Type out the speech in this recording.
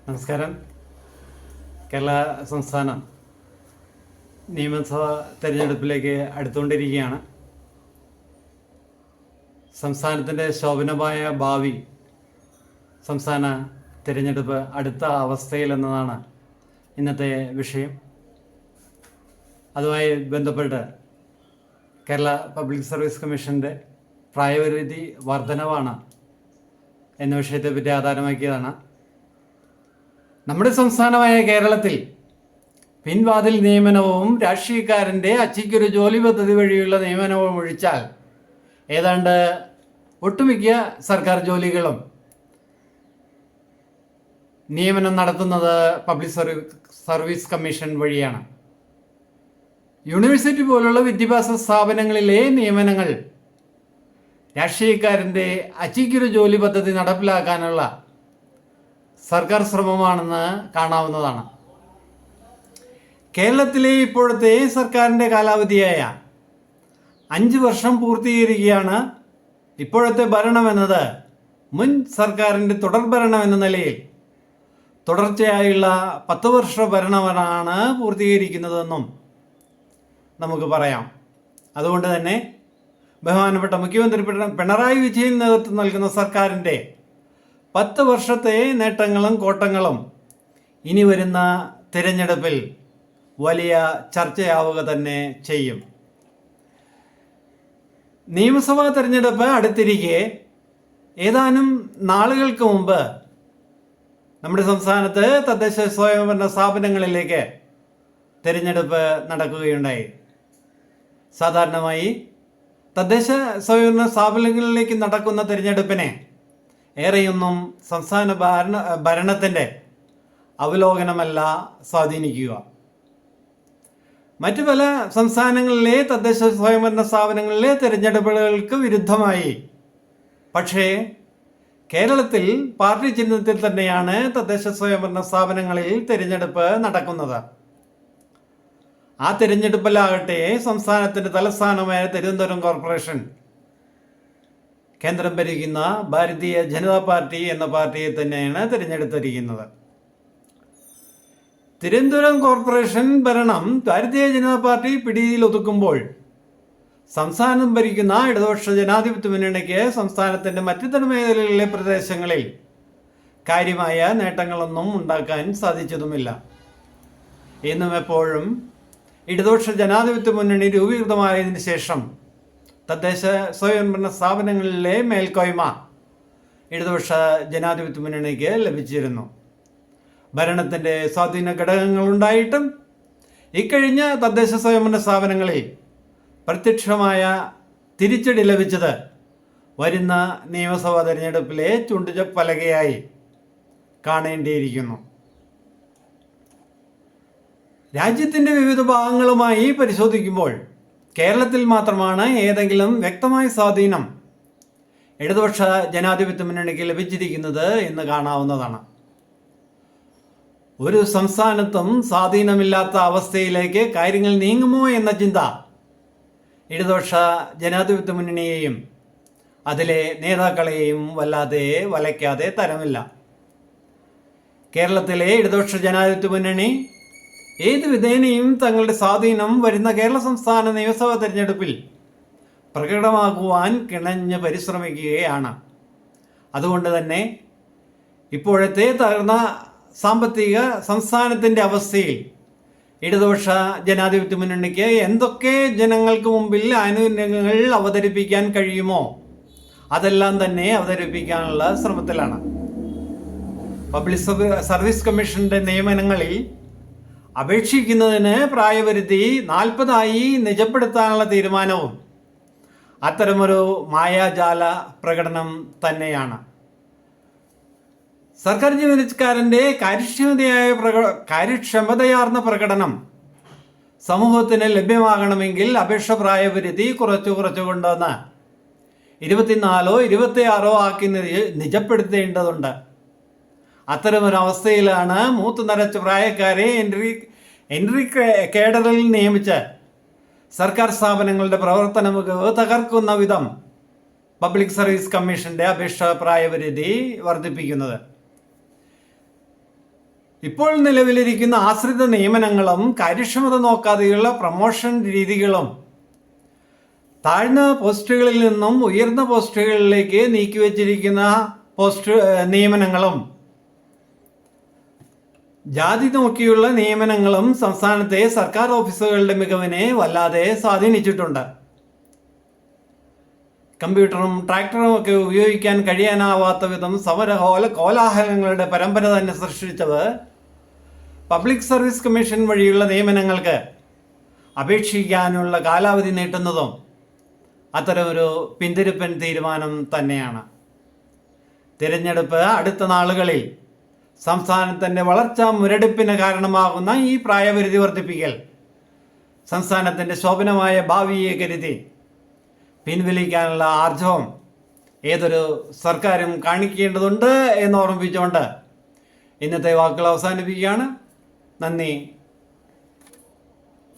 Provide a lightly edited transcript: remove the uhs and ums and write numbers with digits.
നമസ്കാരം. കേരള സംസ്ഥാന നിയമസഭാ തെരഞ്ഞെടുപ്പിലേക്ക് അടുത്തുകൊണ്ടിരിക്കുകയാണ്. സംസ്ഥാനത്തിൻ്റെ ശോഭനമായ ഭാവി സംസ്ഥാന തിരഞ്ഞെടുപ്പ് അടുത്ത അവസ്ഥയിലെന്നതാണ് ഇന്നത്തെ വിഷയം. അതുമായി ബന്ധപ്പെട്ട് കേരള പബ്ലിക് സർവീസ് കമ്മീഷൻ്റെ പ്രായപരിധി വർധനവാണ് എന്ന വിഷയത്തെപ്പറ്റി ആധാരമാക്കിയതാണ്. നമ്മുടെ സംസ്ഥാനമായ കേരളത്തിൽ പിൻവാതിൽ നിയമനവും രാഷ്ട്രീയക്കാരൻ്റെ അച്ചിക്കൊരു ജോലി പദ്ധതി വഴിയുള്ള നിയമനവും ഒഴിച്ചാൽ ഏതാണ്ട് ഒട്ടുമിക്ക സർക്കാർ ജോലികളും നിയമനം നടത്തുന്നത് പബ്ലിക് സർവീസ് കമ്മീഷൻ വഴിയാണ്. യൂണിവേഴ്സിറ്റി പോലുള്ള വിദ്യാഭ്യാസ സ്ഥാപനങ്ങളിലെ നിയമനങ്ങൾ രാഷ്ട്രീയക്കാരൻ്റെ അച്ചിക്കൊരു ജോലി പദ്ധതി നടപ്പിലാക്കാനുള്ള സർക്കാർ ശ്രമമാണെന്ന് കാണാവുന്നതാണ്. കേരളത്തിലെ ഇപ്പോഴത്തെ സർക്കാരിൻ്റെ കാലാവധിയായ 5 വർഷം പൂർത്തീകരിക്കുകയാണ്. ഇപ്പോഴത്തെ ഭരണമെന്നത് മുൻ സർക്കാരിൻ്റെ തുടർഭരണം എന്ന നിലയിൽ തുടർച്ചയായുള്ള 10 വർഷ ഭരണമാണ് പൂർത്തീകരിക്കുന്നതെന്നും നമുക്ക് പറയാം. അതുകൊണ്ട് തന്നെ ബഹുമാനപ്പെട്ട മുഖ്യമന്ത്രി പിണറായി വിജയൻ നേതൃത്വം നൽകുന്ന സർക്കാരിൻ്റെ 10 വർഷത്തെ നേട്ടങ്ങളും കോട്ടങ്ങളും ഇനി വരുന്ന തിരഞ്ഞെടുപ്പിൽ വലിയ ചർച്ചയാവുക തന്നെ ചെയ്യും. നിയമസഭാ തിരഞ്ഞെടുപ്പ് അടുത്തിരിക്കെ ഏതാനും നാളുകൾക്ക് മുമ്പ് നമ്മുടെ സംസ്ഥാനത്ത് തദ്ദേശ സ്വയംഭരണ സ്ഥാപനങ്ങളിലേക്ക് തിരഞ്ഞെടുപ്പ് നടക്കുകയുണ്ടായി. സാധാരണമായി തദ്ദേശ സ്വയംഭരണ സ്ഥാപനങ്ങളിലേക്ക് നടക്കുന്ന തിരഞ്ഞെടുപ്പിനെ ഏറെയൊന്നും സംസ്ഥാന ഭരണത്തിൻ്റെ അവലോകനമല്ല സ്വാധീനിക്കുക. മറ്റു പല സംസ്ഥാനങ്ങളിലെ തദ്ദേശ സ്വയംഭരണ സ്ഥാപനങ്ങളിലെ തിരഞ്ഞെടുപ്പുകൾക്ക് വിരുദ്ധമായി പക്ഷേ കേരളത്തിൽ പാർട്ടി ചിഹ്നത്തിൽ തന്നെയാണ് തദ്ദേശ സ്വയംഭരണ സ്ഥാപനങ്ങളിൽ തിരഞ്ഞെടുപ്പ് നടക്കുന്നത്. ആ തിരഞ്ഞെടുപ്പിലാകട്ടെ സംസ്ഥാനത്തിൻ്റെ തലസ്ഥാനമായ തിരുവനന്തപുരം കോർപ്പറേഷൻ കേന്ദ്രം ഭരിക്കുന്ന ഭാരതീയ ജനതാ പാർട്ടി എന്ന പാർട്ടിയെ തന്നെയാണ് തിരഞ്ഞെടുത്തിരിക്കുന്നത്. തിരുവനന്തപുരം കോർപ്പറേഷൻ ഭരണം ഭാരതീയ ജനതാ പാർട്ടി പിടിയിൽ ഒതുക്കുമ്പോൾ സംസ്ഥാനം ഭരിക്കുന്ന ഇടതുപക്ഷ ജനാധിപത്യ മുന്നണിക്ക് സംസ്ഥാനത്തിൻ്റെ മറ്റു മേഖലകളിലെ പ്രദേശങ്ങളിൽ കാര്യമായ നേട്ടങ്ങളൊന്നും ഉണ്ടാക്കാൻ സാധിച്ചതുമില്ല. എന്നും എപ്പോഴും ഇടതുപക്ഷ ജനാധിപത്യ മുന്നണി രൂപീകൃതമായതിനു ശേഷം തദ്ദേശ സ്വയംഭരണ സ്ഥാപനങ്ങളിലെ മേൽക്കോയ്മ ഇടതുപക്ഷ ജനാധിപത്യ മുന്നണിക്ക് ലഭിച്ചിരുന്നു. ഭരണത്തിൻ്റെ സ്വാധീന ഘടകങ്ങളുണ്ടായിട്ടും ഇക്കഴിഞ്ഞ തദ്ദേശ സ്വയംഭരണ സ്ഥാപനങ്ങളിൽ പ്രത്യക്ഷമായ തിരിച്ചടി ലഭിച്ചത് വരുന്ന നിയമസഭാ തെരഞ്ഞെടുപ്പിലെ ചുണ്ടുപലകയായി കാണേണ്ടിയിരിക്കുന്നു. രാജ്യത്തിൻ്റെ വിവിധ ഭാഗങ്ങളുമായി പരിശോധിക്കുമ്പോൾ കേരളത്തിൽ മാത്രമാണ് ഏതെങ്കിലും വ്യക്തമായ സ്വാധീനം ഇടതുപക്ഷ ജനാധിപത്യ മുന്നണിക്ക് ലഭിച്ചിരിക്കുന്നത് എന്ന് കാണാവുന്നതാണ്. ഒരു സംസ്ഥാനത്തും സ്വാധീനമില്ലാത്ത അവസ്ഥയിലേക്ക് കാര്യങ്ങൾ നീങ്ങുമോ എന്ന ചിന്ത ഇടതുപക്ഷ ജനാധിപത്യ മുന്നണിയെയും അതിലെ നേതാക്കളെയും വല്ലാതെ വലയ്ക്കാതെ തരമില്ല. കേരളത്തിലെ ഇടതുപക്ഷ ജനാധിപത്യ മുന്നണി ഏത് വിധേനയും തങ്ങളുടെ സ്വാധീനം വരുന്ന കേരള സംസ്ഥാന നിയമസഭാ തെരഞ്ഞെടുപ്പിൽ പ്രകടമാക്കുവാൻ കിണഞ്ഞ് പരിശ്രമിക്കുകയാണ്. അതുകൊണ്ട് തന്നെ ഇപ്പോഴത്തെ തകർന്ന സാമ്പത്തിക സംസ്ഥാനത്തിൻ്റെ അവസ്ഥയിൽ ഇടതുപക്ഷ ജനാധിപത്യ മുന്നണിക്ക് എന്തൊക്കെ ജനങ്ങൾക്ക് മുമ്പിൽ ആനുകൂല്യങ്ങൾ അവതരിപ്പിക്കാൻ കഴിയുമോ അതെല്ലാം തന്നെ അവതരിപ്പിക്കാനുള്ള ശ്രമത്തിലാണ്. പബ്ലിക് സർവീസ് കമ്മീഷൻ്റെ നിയമനങ്ങളിൽ അപേക്ഷിക്കുന്നതിന് പ്രായപരിധി 40 നിജപ്പെടുത്താനുള്ള തീരുമാനവും അത്തരമൊരു മായാജാല പ്രകടനം തന്നെയാണ്. സർക്കാർ ജീവനക്കാരൻ്റെ കാര്യക്ഷമതയാർന്ന പ്രകടനം സമൂഹത്തിന് ലഭ്യമാകണമെങ്കിൽ അപേക്ഷ പ്രായപരിധി കുറച്ചു കൊണ്ടുവന്ന് 24 26 ആക്കി നിജപ്പെടുത്തേണ്ടതുണ്ട്. അത്തരമൊരവസ്ഥയിലാണ് മൂത്ത് നരച്ച പ്രായക്കാരെ എൻട്രി കേഡറിൽ നിയമിച്ച് സർക്കാർ സ്ഥാപനങ്ങളുടെ പ്രവർത്തന മികവ് തകർക്കുന്ന വിധം പബ്ലിക് സർവീസ് കമ്മീഷന്റെ അപേക്ഷ പ്രായപരിധി വർദ്ധിപ്പിക്കുന്നത്. ഇപ്പോൾ നിലവിലിരിക്കുന്ന ആശ്രിത നിയമനങ്ങളും കാര്യക്ഷമത നോക്കാതെയുള്ള പ്രൊമോഷൻ രീതികളും താഴ്ന്ന പോസ്റ്റുകളിൽ നിന്നും ഉയർന്ന പോസ്റ്റുകളിലേക്ക് നീക്കിവച്ചിരിക്കുന്ന നിയമനങ്ങളും ജാതി നോക്കിയുള്ള നിയമനങ്ങളും സംസ്ഥാനത്തെ സർക്കാർ ഓഫീസുകളുടെ മികവിനെ വല്ലാതെ സ്വാധീനിച്ചിട്ടുണ്ട്. കമ്പ്യൂട്ടറും ട്രാക്ടറും ഒക്കെ ഉപയോഗിക്കാൻ കഴിയാനാവാത്ത വിധം കോലാഹലങ്ങളുടെ പരമ്പര തന്നെ സൃഷ്ടിച്ചത് പബ്ലിക് സർവീസ് കമ്മീഷൻ വഴിയുള്ള നിയമനങ്ങൾക്ക് അപേക്ഷിക്കാനുള്ള കാലാവധി നീട്ടുന്നതും അത്തരമൊരു പിന്തിരിപ്പൻ തീരുമാനം തന്നെയാണ്. തിരഞ്ഞെടുപ്പ് അടുത്ത നാളുകളിൽ സംസ്ഥാനത്തിൻ്റെ വളർച്ചാ മുരടിപ്പിന് കാരണമാകുന്ന ഈ പ്രായപരിധി വർദ്ധിപ്പിക്കൽ സംസ്ഥാനത്തിൻ്റെ ശോഭനമായ ഭാവിയെ കരുതി പിൻവലിക്കാനുള്ള ആർജവം ഏതൊരു സർക്കാരും കാണിക്കേണ്ടതുണ്ട് എന്ന് ഓർമ്മിപ്പിച്ചുകൊണ്ട് ഇന്നത്തെ വാക്കുകൾ അവസാനിപ്പിക്കുകയാണ്. നന്ദി,